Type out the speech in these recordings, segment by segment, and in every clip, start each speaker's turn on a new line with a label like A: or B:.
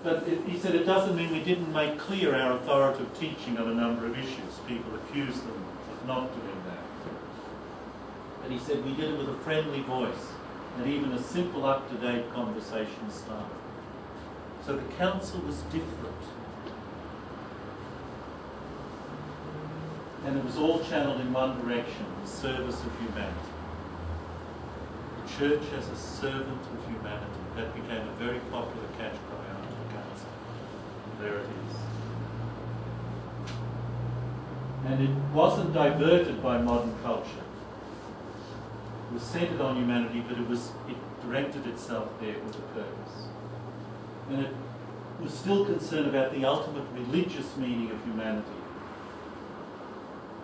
A: But he said it doesn't mean we didn't make clear our authoritative teaching on a number of issues. People accused them of not doing that. But he said we did it with a friendly voice and even a simple up-to-date conversation style. So the council was different. And it was all channeled in one direction, the service of humanity. The church as a servant of humanity. That became a very popular catchcry after the council. And there it is. And it wasn't diverted by modern culture. It was centered on humanity, but it directed itself there with a purpose. And it was still concerned about the ultimate religious meaning of humanity.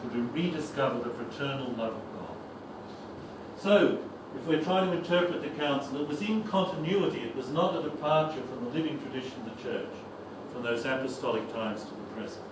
A: To rediscover the fraternal love of God. So, if we're trying to interpret the council, it was in continuity. It was not a departure from the living tradition of the church, from those apostolic times to the present.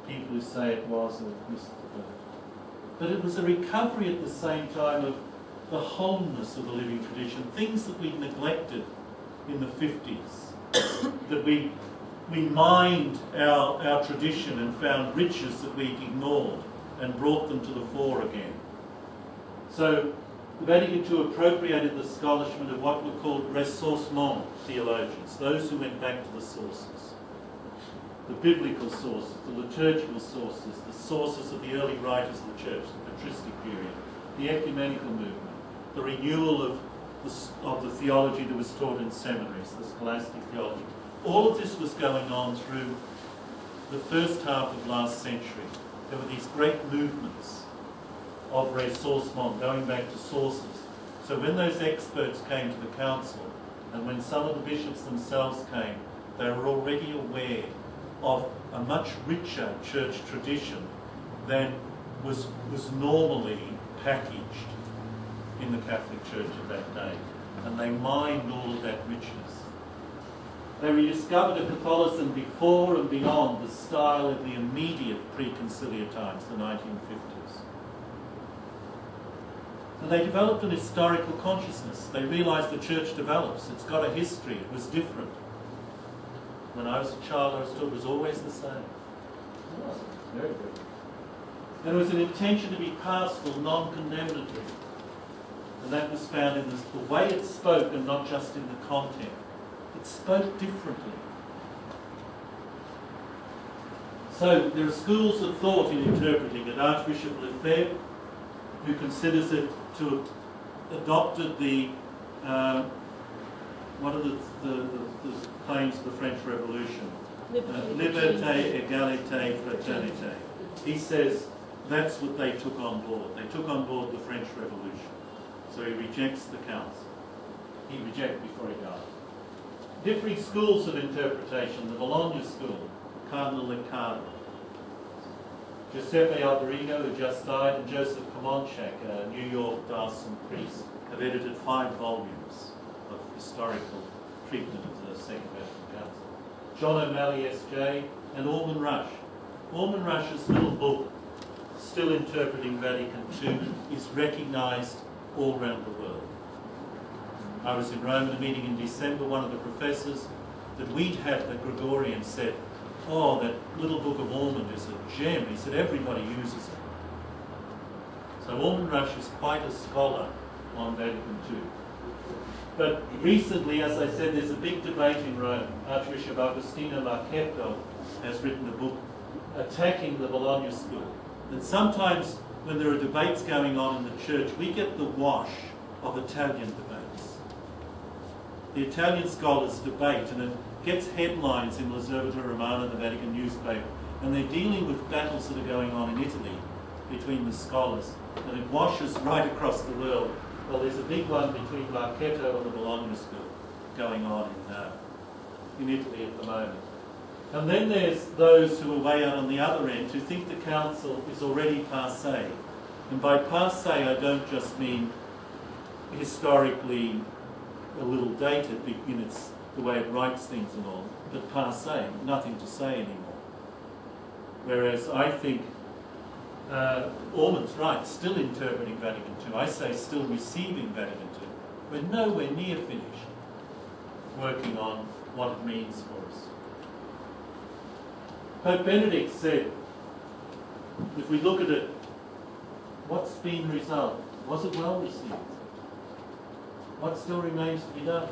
A: People who say it was have missed the boat. But it was a recovery at the same time of the wholeness of the living tradition, things that we neglected in the 50s, that we mined our tradition and found riches that we'd ignored and brought them to the fore again. So the Vatican II appropriated the scholarship of what were called ressourcement theologians, those who went back to the sources, the biblical sources, the liturgical sources, the sources of the early writers of the church, the patristic period, the ecumenical movement, the renewal of the theology that was taught in seminaries, the scholastic theology. All of this was going on through the first half of last century. There were these great movements of ressourcement, going back to sources. So when those experts came to the council, and when some of the bishops themselves came, they were already aware of a much richer church tradition than was normally packaged in the Catholic Church of that day. And they mined all of that richness. They rediscovered a Catholicism before and beyond the style of the immediate pre-conciliar times, the 1950s. And they developed an historical consciousness. They realised the church develops. It's got a history. It was different. When I was a child, I was told it was always the same. It was. Very good. And it was an intention to be pastoral, non-condemnatory. And that was found in the way it spoke and not just in the content. It spoke differently. So there are schools of thought in interpreting it. Archbishop Lefebvre, who considers it to have adopted the what are the claims of the French Revolution? Liberté, égalité, fraternité. He says that's what they took on board. They took on board the French Revolution. So he rejects the council. He rejected before he died. Different schools of interpretation. The Bologna school, Cardinal Leccardo, Giuseppe Alberigo, who just died, and Joseph Komonchak, a New York diocesan priest, have edited 5 volumes of historical treatment of the Second Vatican Council. John O'Malley, S.J., and Orman Rush. Orman Rush's little book, Still Interpreting Vatican II, is recognised all around the world. I was in Rome at a meeting in December. One of the professors that we'd had at Gregorian said, "Oh, that little book of Ormond is a gem." He said, "Everybody uses it." So Orman Rush is quite a scholar on Vatican II. But recently, as I said, there's a big debate in Rome. Archbishop Agostino Marchetto has written a book attacking the Bologna school. And sometimes when there are debates going on in the church, we get the wash of Italian debates. The Italian scholars debate, and it gets headlines in L'Osservatore Romano, the Vatican newspaper, and they're dealing with battles that are going on in Italy between the scholars, and it washes right across the world. Well, there's a big one between Marchetto and the Bologna school going on in Italy at the moment. And then there's those who are way out on the other end who think the council is already passé. And by passé, I don't just mean historically a little dated in its the way it writes things and all, but passé, nothing to say anymore. Whereas I think Ormond's right, still interpreting Vatican II. I say still receiving Vatican II. We're nowhere near finished. working on what it means for us. Pope Benedict said, if we look at it, what's been the result? Was it well received? What still remains to be done?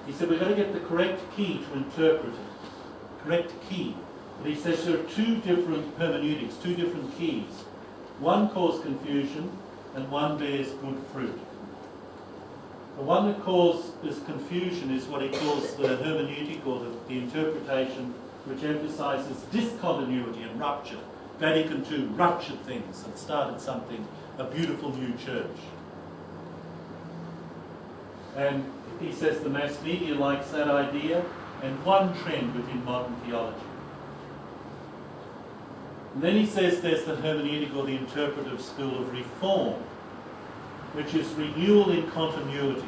A: He said we've got to get the correct key to interpret it. Correct key. But he says there are two different hermeneutics, two different keys. One causes confusion and one bears good fruit. The one that causes confusion is what he calls the hermeneutic, or the interpretation, which emphasizes discontinuity and rupture. Vatican II ruptured things and started something, a beautiful new church. And he says the mass media likes that idea, and one trend within modern theology. And then he says there's the hermeneutic, or the interpretive school of reform, which is renewal in continuity.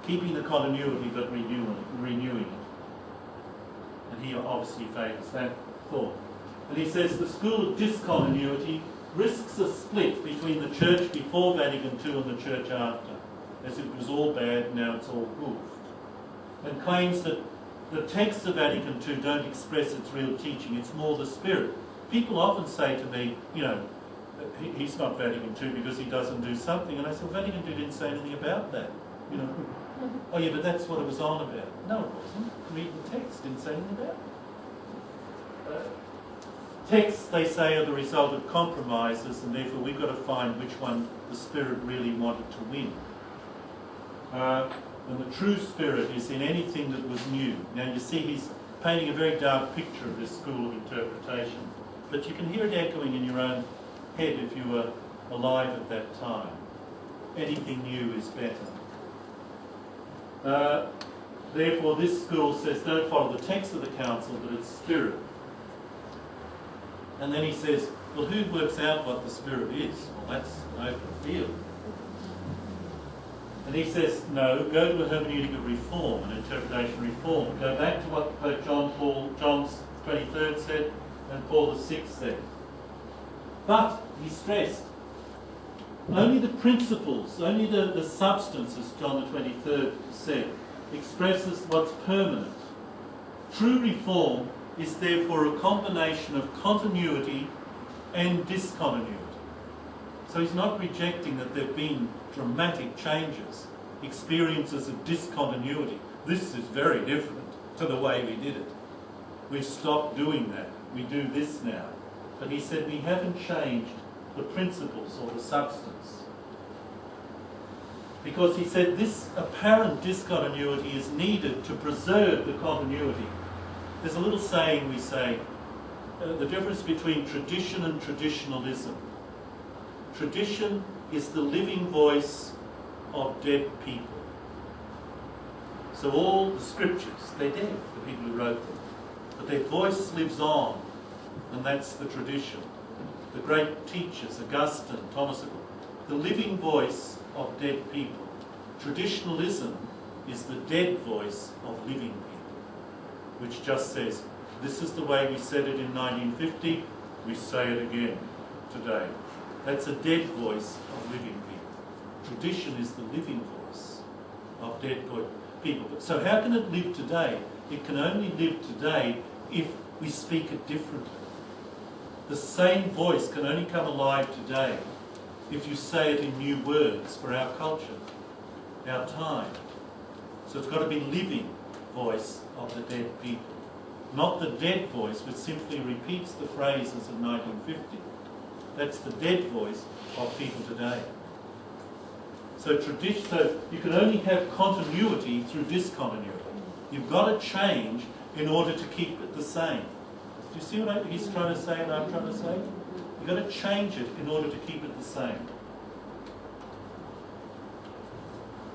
A: Keeping the continuity but renewing it. And he obviously favours that thought. And he says the school of discontinuity risks a split between the church before Vatican II and the church after, as if it was all bad, now it's all good. And claims that the texts of Vatican II don't express its real teaching, it's more the spirit. People often say to me, you know, he's not Vatican II because he doesn't do something. And I said, well, Vatican II didn't say anything about that. You know, oh yeah, but that's what it was on about. No, it wasn't. Read the text, didn't say anything about it. Texts, they say, are the result of compromises, and therefore we've got to find which one the Spirit really wanted to win. And the true Spirit is in anything that was new. Now you see he's painting a very dark picture of this school of interpretation, but you can hear it echoing in your own head if you were alive at that time. Anything new is better. Therefore this school says don't follow the text of the council, but its spirit. And then he says, well, who works out what the spirit is? Well, that's an open field. And he says, no, go to a hermeneutic of reform, an interpretation of reform. Go back to what Pope John 23rd said and Paul VI said. But, he stressed, only the principles, only the substance, as John the 23rd said, expresses what's permanent. True reform is therefore a combination of continuity and discontinuity. So he's not rejecting that there have been dramatic changes, experiences of discontinuity. This is very different to the way we did it. We've stopped doing that. We do this now. But he said we haven't changed the principles or the substance. Because he said this apparent discontinuity is needed to preserve the continuity. There's a little saying we say, the difference between tradition and traditionalism. Tradition is the living voice of dead people. So all the scriptures, they're dead, the people who wrote them. But their voice lives on, and that's the tradition. The great teachers, Augustine, Thomas Aquinas, the living voice of dead people. Traditionalism is the dead voice of living people, which just says, this is the way we said it in 1950, we say it again today. That's a dead voice of living people. Tradition is the living voice of dead people. So how can it live today? It can only live today if we speak it differently. The same voice can only come alive today if you say it in new words for our culture, our time. So it's got to be living voice of the dead people. Not the dead voice which simply repeats the phrases of 1950. That's the dead voice of people today. So you can only have continuity through discontinuity. You've got to change in order to keep it the same. Do you see what he's trying to say and I'm trying to say? You've got to change it in order to keep it the same.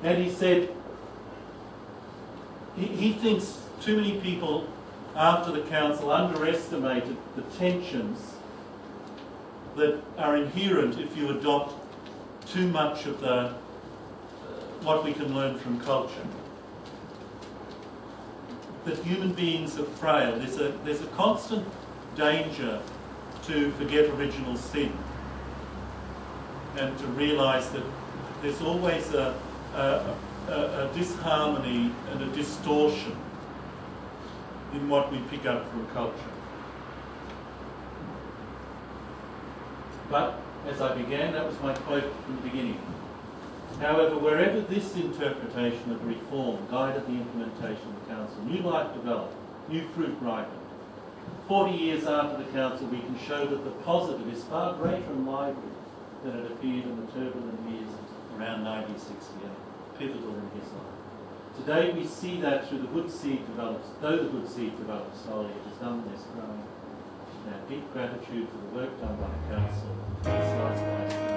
A: And he said, he thinks too many people after the council underestimated the tensions that are inherent if you adopt too much of the what we can learn from culture. That human beings are frail. There's a constant danger to forget original sin. and to realise that there's always a disharmony and a distortion in what we pick up from culture. But, as I began, that was my quote from the beginning. However, wherever this interpretation of reform guided the implementation of the Council, new life developed, new fruit ripened. 40 years after the Council, we can show that the positive is far greater and livelier than it appeared in the turbulent years around 1968, pivotal in his life. Today we see that through the good seed develops, though the good seed develops slowly, it has nonetheless grown. Now, deep gratitude for the work done by the Council is likewise